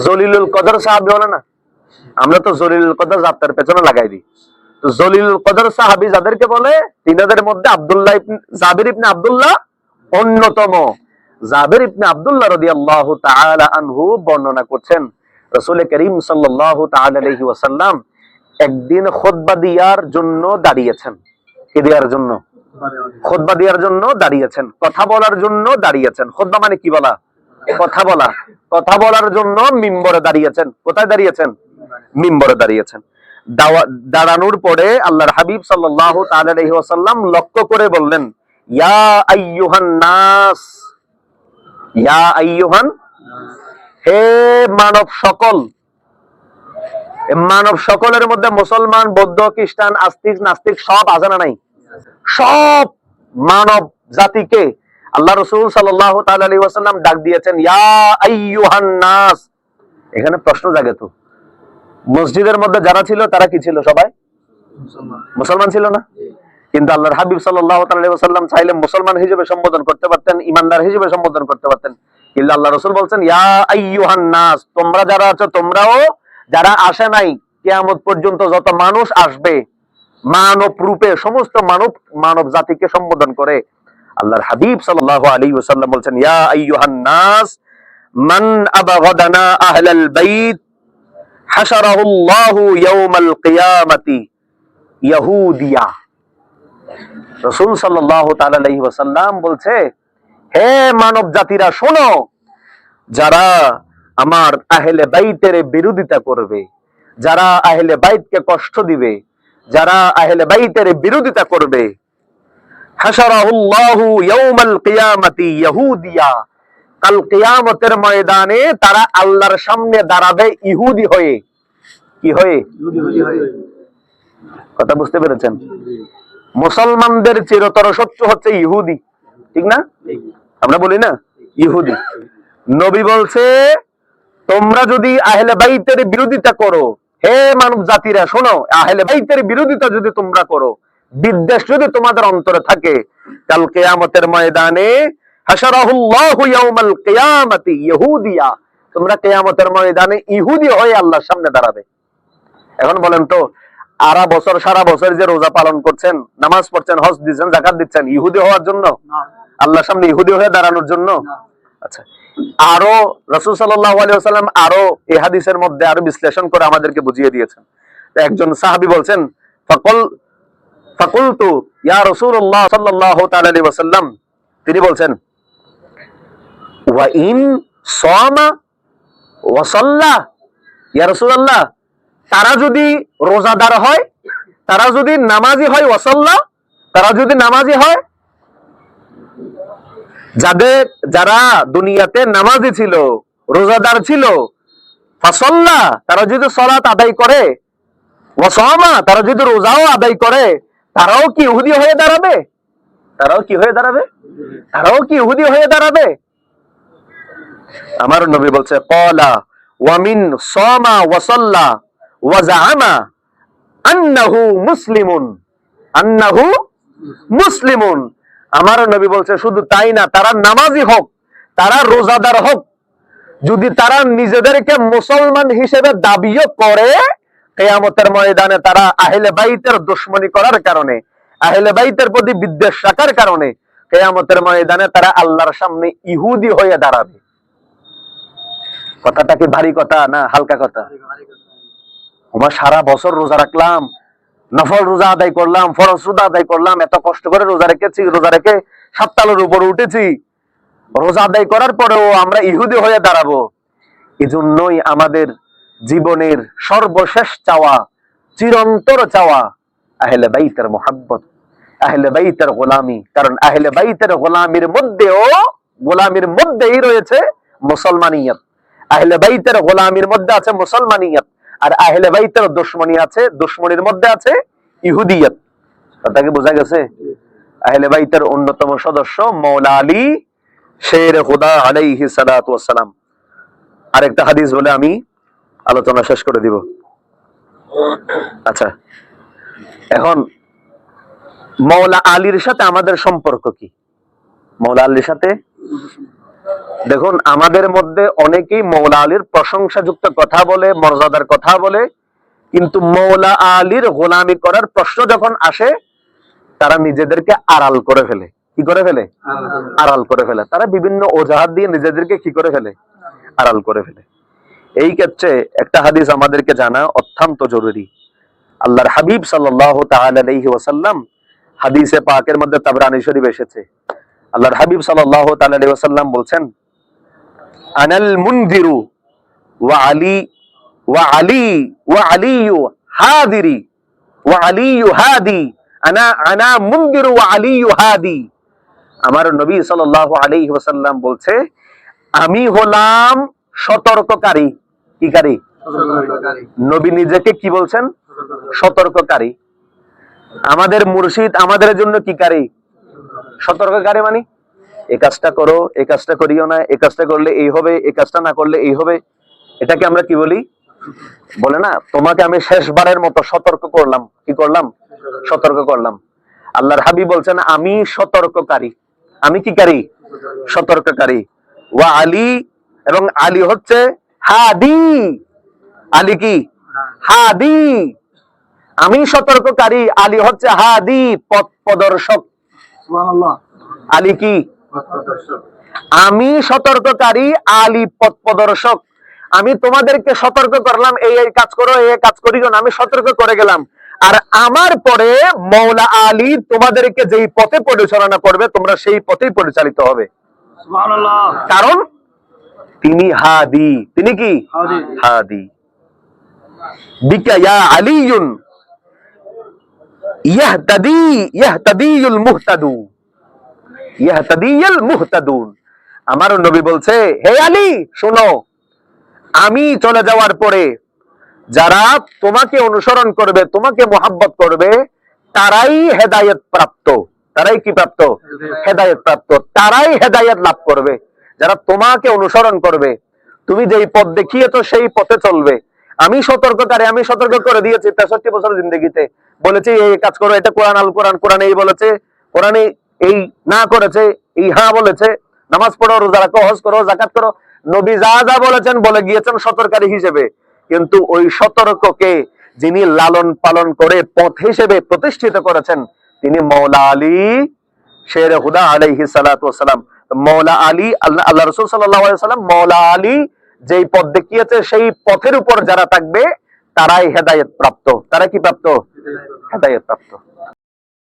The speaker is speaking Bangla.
জলিলুল কদর সাহাবী হলো না? আমরা তো জলিলুল কদর যাত্রার পেছনে লাগাই দিই। তো জলিলুল কদর সাহাবী যাদেরকে বলে, তিনাদের মধ্যে জাবির ইবনে আব্দুল্লাহ অন্যতম। জাবির ইবনে আব্দুল্লাহ রাদিয়াল্লাহু তাআলা আনহু বর্ণনা করছেন, রাসূল করিম সাল্লাল্লাহু তাআলা আলাইহি ওয়াসাল্লাম একদিন খুতবা দেওয়ার জন্য দাঁড়িয়েছেন। কি দেওয়ার জন্য? খুতবা দেওয়ার জন্য দাঁড়িয়েছেন, কথা বলার জন্য দাঁড়িয়েছেন। খুতবা মানে কি বলা? কথা বলা। কথা বলার জন্য মিম্বরে দাঁড়িয়েছেন। কোথায় দাঁড়িয়েছেন? মিম্বরে দাঁড়িয়েছেন। দাঁড়ানোর পরে আল্লাহর হাবিব সাল্লাল্লাহু তাআলা আলাইহি ওয়াসাল্লাম লক্ষ্য করে বললেন, ইয়া আইয়ুহান নাস, ইয়া আইয়ুহান, হে মানব সকল। মানব সকলের মধ্যে মুসলমান, বৌদ্ধ, খ্রিস্টান, আস্তিক, নাস্তিক সব আছে না নাই? সব মানব জাতিকে আল্লাহ রাসূল সাল্লাল্লাহু তাআলা আলাইহি ওয়াসাল্লাম ডাক দিয়েছেন, ইয়া আইয়ুহান নাস। এখানে প্রশ্ন জাগে, তো মসজিদের মধ্যে যারা ছিল তারা কি ছিল? সবাই মুসলমান ছিল না? কিন্তু আল্লাহর হাবিব সাল্লাল্লাহু তাআলা আলাইহি ওয়াসাল্লাম চাইলে মুসলমান হিসেবে সম্বোধন করতে পারতেন, ইমানদার হিসেবে সম্বোধন করতে পারতেন। কিন্তু আল্লাহ রাসূল বলছেন, ইয়া আইয়ুহান নাস, তোমরা যারা আছো, তোমরাও যারা আসে নাই, কিয়ামত পর্যন্ত যত মানুষ আসবে মানব রূপে, সমস্ত মানব জাতিকে সম্বোধন করে আল্লাহর হাবিব সাল্লাল্লাহু আলাইহি ওয়াসাল্লাম বলছেন, ইয়া আইয়ুহান নাস মান আবাগাদানা আহলাল বাইত হাশারাহুল্লাহু ইয়াউমাল কিয়ামাতি ইয়াহুদিয়া। রাসূল সাল্লাল্লাহু তাআলা আলাইহি ওয়াসাল্লাম বলছে, হে মানব জাতিরা শোনো, যারা আমার আহলে বাইতের বিরোধিতা করবে, যারা আহলে বাইতকে কষ্ট দিবে, যারা আহলে বাইতের বিরোধিতা করবে, হাশারাহুল্লাহু ইয়াউমাল কিয়ামাতি ইয়াহুদিয়া, কাল কিয়ামতের ময়দানে তারা আল্লাহর সামনে দাঁড়াবে ইহুদি হয়ে। কি হয়ে? কথা বুঝতে পেরেছেন? মুসলমানদের চিরতর শত্রু হচ্ছে ইহুদি, ঠিক না? আমরা বলি না ইহুদি। নবী বলছে, তোমরা যদি আহলে বাইতের বিরোধিতা করো, হে মানব জাতিরা শোনো, আহলে বাইতের বিরোধিতা যদি তোমরা করো, বিদ্বেষ যদি তোমাদের অন্তরে থাকে, কাল কিয়ামতের ময়দানে হাশারাহুল্লাহু ইয়াউমাল কিয়ামাতি ইহুদিয়া, তোমরা কিয়ামতের ময়দানে ইহুদি হয়ে আল্লাহর সামনে দাঁড়াবে। এখন বলেন তো, সারা বছর যে রোজা পালন করছেন, নামাজ পড়ছেন, হজ দিচ্ছেন, যাকাত দিচ্ছেন, ইহুদি হওয়ার জন্য? আল্লাহর সামনে ইহুদি হয়ে দাঁড়ানোর জন্য? আচ্ছা, আরো রাসূল সাল্লাল্লাহু আলাইহি ওয়াসাল্লাম আরো এই হাদিসের মধ্যে আরো বিশ্লেষণ করে আমাদেরকে বুঝিয়ে দিয়েছেন। একজন সাহাবী বলছেন, ফাকুলতু ইয়া রাসূলুল্লাহ সাল্লাল্লাহু তাআলা আলাইহি ওয়াসাল্লাম, তিনি বলছেন, ওয়া ইন সামা ওয়া সাল্লা, ইয়া রাসূলুল্লাহ, তারা যদি রোজাদার হয়, তারা যদি নামাজি হয়, ওয়া সাল্লা, তারা যদি নামাজি হয়, যারা দুনিয়াতে নামাজি ছিল, রোজাদার ছিল, ফাসাল্লা, তারা যদি সালাত আদায় করে, ওয়া সামা, তারা যদি রোজাও আদায় করে, তারাও কি ইহুদি হয়ে দাঁড়াবে? তারাও কি হয়ে দাঁড়াবে? তারাও কি ইহুদি হয়ে দাঁড়াবে? আমার নবী বলছে, ক্বালা ওয়া মিন সামা ওয়া সাল্লা ওয়া জাআমা আন্নাহু মুসলিমুন, আন্নাহু মুসলিমুন। আমার নবী বলছে, শুধু তাই না, তারা নামাজি হোক, তারা রোজাদার হোক, যদি তারা নিজেদেরকে মুসলমান হিসেবে দাবিও করে, কিয়ামতের ময়দানে তারা আহলে বাইতের দুশমনি করার কারণে, আহলে বাইতের প্রতি বিদ্বেষ রাখার কারণে কিয়ামতের ময়দানে তারা আল্লাহর সামনে ইহুদি হয়ে দাঁড়াবে। কথাটা কি ভারী কথা না হালকা কথা? আমরা সারা বছর রোজা রাখলাম, নফল রোজা আদায় করলাম, ফরজ রোজা আদায় করলাম, এত কষ্ট করে রোজা রেখেছি, রোজা রেখে 7 তালের উপরে উঠেছি, রোজা আদায় করার পরেও আমরা ইহুদি হয়ে দাঁড়াবো? এজন্যই আমাদের জীবনের সর্বশেষ চাওয়া, চিরন্তর চাওয়া আহলে বাইতের মুহাব্বত, আহলে বাইতের গোলামি। কারণ আহলে বাইতের গোলামির মধ্যেই রয়েছে মুসলমানিয়ত। আহলে বাইতের গোলামির মধ্যে আছে মুসলমানিয়ত, আর আহলে বাইতের দুশমনির মধ্যে আছে ইহুদিয়ত। কথা কি বোঝা গেছে? আহলে বাইতের অন্যতম সদস্য মাওলা আলী শের খুদা আলাইহিস সালাতু ওয়াস সালাম। আরেকটা হাদিস বলে আমি আলোচনা শেষ করে দিব। আচ্ছা, এখন মাওলা আলীর সাথে আমাদের সম্পর্ক কি? মাওলা আলীর সাথে দেখুন, আমাদের মধ্যে অনেকেই মৌলা আলীর প্রশংসাযুক্ত কথা বলে, মর্যাদার কথা বলে, কিন্তু মৌলা আলীর গোলামি করার প্রশ্ন যখন আসে তারা নিজেদেরকে আড়াল করে ফেলে। কি করে ফেলে? আড়াল করে ফেলে। তারা বিভিন্ন অজুহাত দিয়ে নিজেদেরকে কি করে ফেলে? আড়াল করে ফেলে। এই ক্ষেত্রে একটা হাদিস আমাদেরকে জানা অত্যন্ত জরুরি। আল্লাহর হাবিব সাল্লাল্লাহু তাআলা আলাইহি ওয়াসাল্লাম, হাদিসে পাকের মধ্যে তাবরানী শরীফ এসেছে, আল্লাহর হাবিব সাল্লাল্লাহু তাআলা আলাইহি ওয়াসাল্লাম বলছেন, আনাল মুনযিরু ওয়া আলী ওয়া আলী ওয়া আলীয়ু হাদিরি ওয়া আলীয়ু হাদি, আনা মুনযিরু ওয়া আলীয়ু হাদি। আমার নবী সাল্লাল্লাহু আলাইহি ওয়াসাল্লাম বলছে, আমি হলাম সতর্ককারী। কি কারী? নবী নিজেকে কি বলছেন? সতর্ককারী। আমাদের মুর্শিদ আমাদের জন্য কি কারী? সতর্ককারী। মানে এই কাজটা করো, এই কাজটা করিও না, এই কাজটা করলে এই হবে, এই কাজটা না করলে এই হবে। এটাকে আমরা কি বলি? বলে না, তোমাকে আমি শেষবারের মতো সতর্ক করলাম। কি করলাম? সতর্ক করলাম। আল্লাহর হাবিব বলছেন, আমি সতর্ককারী। আমি কি কারী? সতর্ককারী। ওয়া আলী, এবং আলী হচ্ছে হাদি। আলী কি? হাদি। আমি সতর্ককারী, আলী হচ্ছে হাদি, পথ প্রদর্শক। সুবহানাল্লাহ। আলী কি? আমি সতর্ককারী, আলী পথ প্রদর্শক। আমি তোমাদেরকে সতর্ক করলাম, এই এই কাজ করো, এই কাজ করিও না, আমি সতর্ক করে গেলাম। আর আমার পরে মৌলা আলী তোমাদেরকে যেই পথে পরিচালনা করবে, তোমরা সেই পথেই পরিচালিত হবে। সুবহানাল্লাহ। কারণ তিনি হাদি। তিনি কি? হাদি। বিকা ইয়া আলীউন ইয়াহতাদিউল মুহতাদু, ইয়াহতাদিউল মুহতাদুন। আমার নবী বলছে, হে আলী শোনো, আমি চলে যাওয়ার পরে যারা তোমাকে অনুসরণ করবে, তোমাকে মোহাব্বত করবে, তারাই হেদায়েত প্রাপ্ত। তারাই কি প্রাপ্ত? হেদায়েত প্রাপ্ত। তারাই হেদায়েত লাভ করবে যারা তোমাকে অনুসরণ করবে। তুমি যেই পথ দেখিয়েছো সেই পথে চলবে। আমি সতর্ককারী, আমি সতর্ক করে দিয়েছি 63 বছর জিন্দগিতে। বলেছি এই কাজ করো, এটা কোরআন, আল কোরআন, কোরআনে এই বলেছে, কোরআনে এই না করেছে, এই হ্যাঁ বলেছে। নামাজ পড়ো, রোজা রাখো, হজ করো, যাকাত করো। নবী যা যা বলেছেন বলে গিয়েছেন সতর্ককারী হিসেবে। কিন্তু ওই সতর্ককে যিনি লালন পালন করে পথ হিসেবে প্রতিষ্ঠিত করেছেন, তিনি মৌলা আলী শের হুদা আলাইহিস সালাতু ওয়াস সালাম। মৌলা আলী, আল্লাহ রাসূল সাল্লাল্লাহু আলাইহি ওয়াসাল্লাম, মৌলা আলী যেই পথ দেখিয়েছে সেই পথের উপর যারা থাকবে তারাই হেদায়েত প্রাপ্ত। তারা কি প্রাপ্ত? হেদায়েত প্রাপ্ত।